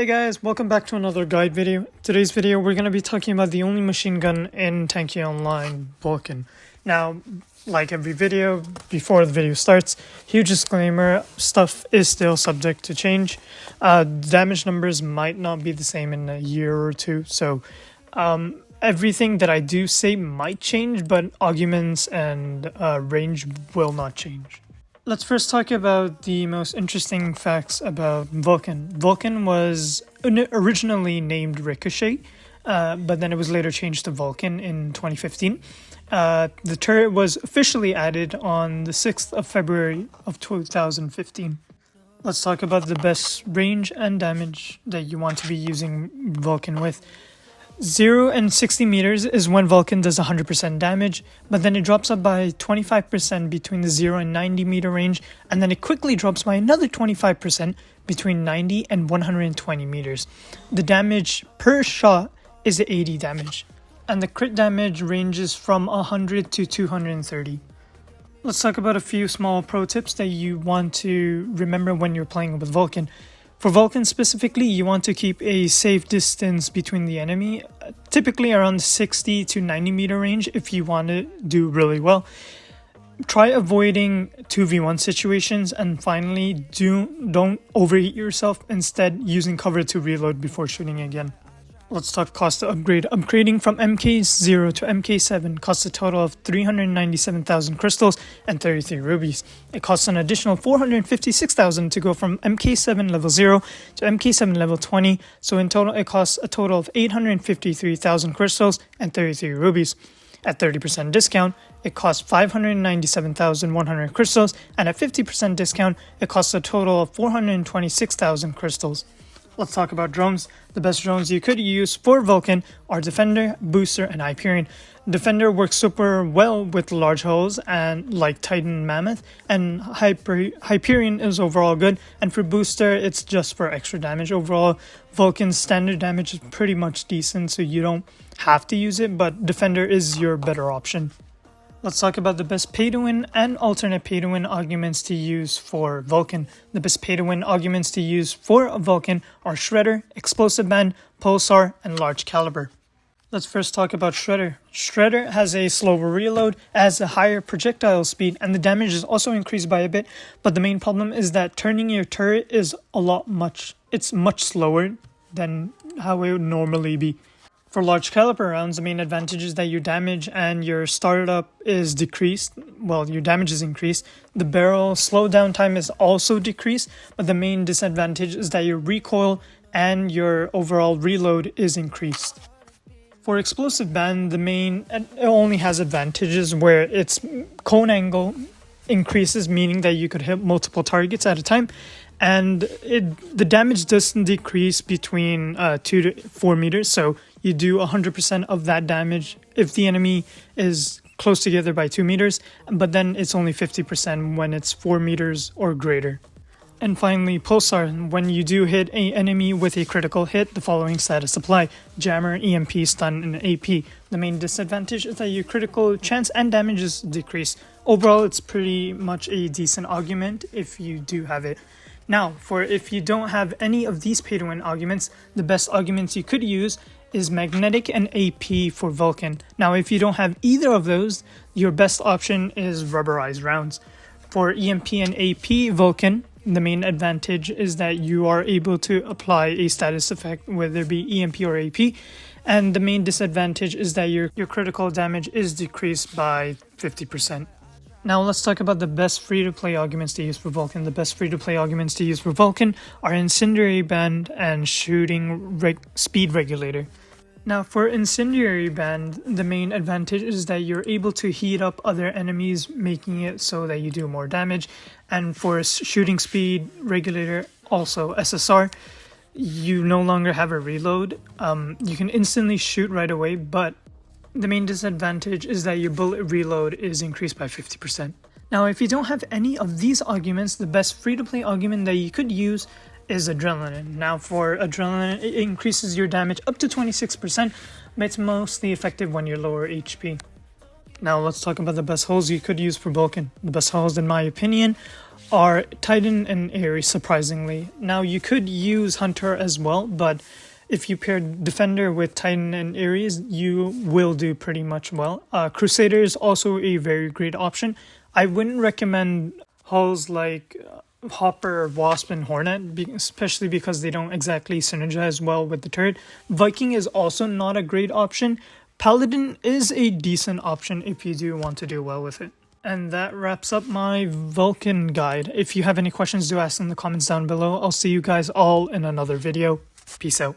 Hey guys, welcome back to another guide video. Today's video we're going to be talking about the only machine gun in Tanki Online, Vulcan. Now, like every video, before the video starts, huge disclaimer, stuff is still subject to change. Damage numbers might not be the same in a year or two, so everything that I do say might change, but arguments and range will not change. Let's first talk about the most interesting facts about Vulcan. Vulcan was originally named Ricochet, but then it was later changed to Vulcan in 2015. The turret was officially added on the 6th of February of 2015. Let's talk about the best range and damage that you want to be using Vulcan with. 0 and 60 meters is when Vulcan does 100% damage, but then it drops up by 25% between the 0 and 90 meter range, and then it quickly drops by another 25% between 90 and 120 meters. The damage per shot is 80 damage, and the crit damage ranges from 100 to 230. Let's talk about a few small pro tips that you want to remember when you're playing with Vulcan. For Vulcan specifically, you want to keep a safe distance between the enemy, typically around 60 to 90 meter range if you want to do really well. Try avoiding 2v1 situations, and finally, don't overheat yourself, instead using cover to reload before shooting again. Let's talk cost to upgrade. Upgrading from MK0 to MK7 costs a total of 397,000 crystals and 33 rubies. It costs an additional 456,000 to go from MK7 level 0 to MK7 level 20, so in total it costs a total of 853,000 crystals and 33 rubies. At 30% discount, it costs 597,100 crystals, and at 50% discount, it costs a total of 426,000 crystals. Let's talk about drones. The best drones you could use for Vulcan are Defender, Booster, and Hyperion. Defender works super well with large hulls and like Titan Mammoth, and Hyperion is overall good, and for Booster it's just for extra damage. Overall, Vulcan's standard damage is pretty much decent, so you don't have to use it, but Defender is your better option. Let's talk about the best pay-to-win and alternate pay-to-win arguments to use for Vulcan. The best pay-to-win arguments to use for Vulcan are Shredder, Explosive Band, Pulsar, and Large Caliber. Let's first talk about Shredder. Shredder has a slower reload, has a higher projectile speed, and the damage is also increased by a bit, but the main problem is that turning your turret is it's much slower than how it would normally be. For large caliber rounds, the main advantage is that your damage and your startup is decreased. Well, your damage is increased. The barrel slowdown time is also decreased, but the main disadvantage is that your recoil and your overall reload is increased. For explosive band, it only has advantages where its cone angle increases, meaning that you could hit multiple targets at a time, and the damage doesn't decrease between 2 to 4 meters, so you do 100% of that damage if the enemy is close together by 2 meters, but then it's only 50% when it's 4 meters or greater. And finally, Pulsar. When you do hit an enemy with a critical hit, the following status apply: Jammer, EMP, Stun, and AP. The main disadvantage is that your critical chance and damages decrease. Overall, it's pretty much a decent argument if you do have it. Now, if you don't have any of these pay-to-win arguments, the best arguments you could use is Magnetic and AP for Vulcan. Now, if you don't have either of those, your best option is Rubberized rounds. For EMP and AP Vulcan, the main advantage is that you are able to apply a status effect, whether it be EMP or AP, and the main disadvantage is that your critical damage is decreased by 50%. Now let's talk about the best free-to-play arguments to use for Vulcan. The best free-to-play arguments to use for Vulcan are Incendiary Band and Shooting Speed Regulator. Now for Incendiary Band, the main advantage is that you're able to heat up other enemies, making it so that you do more damage. And for Shooting Speed Regulator, also SSR, you no longer have a reload. You can instantly shoot right away, but the main disadvantage is that your bullet reload is increased by 50%. Now, if you don't have any of these arguments, the best free-to-play argument that you could use is Adrenaline. Now, for Adrenaline, it increases your damage up to 26%, but it's mostly effective when you're lower HP. Now, let's talk about the best hulls you could use for Vulcan. The best hulls, in my opinion, are Titan and Ares, surprisingly. Now, you could use Hunter as well, but if you pair Defender with Titan and Ares, you will do pretty much well. Crusader is also a very great option. I wouldn't recommend hulls like Hopper, Wasp, and Hornet, especially because they don't exactly synergize well with the turret. Viking is also not a great option. Paladin is a decent option if you do want to do well with it. And that wraps up my Vulcan guide. If you have any questions, do ask in the comments down below. I'll see you guys all in another video. Peace out.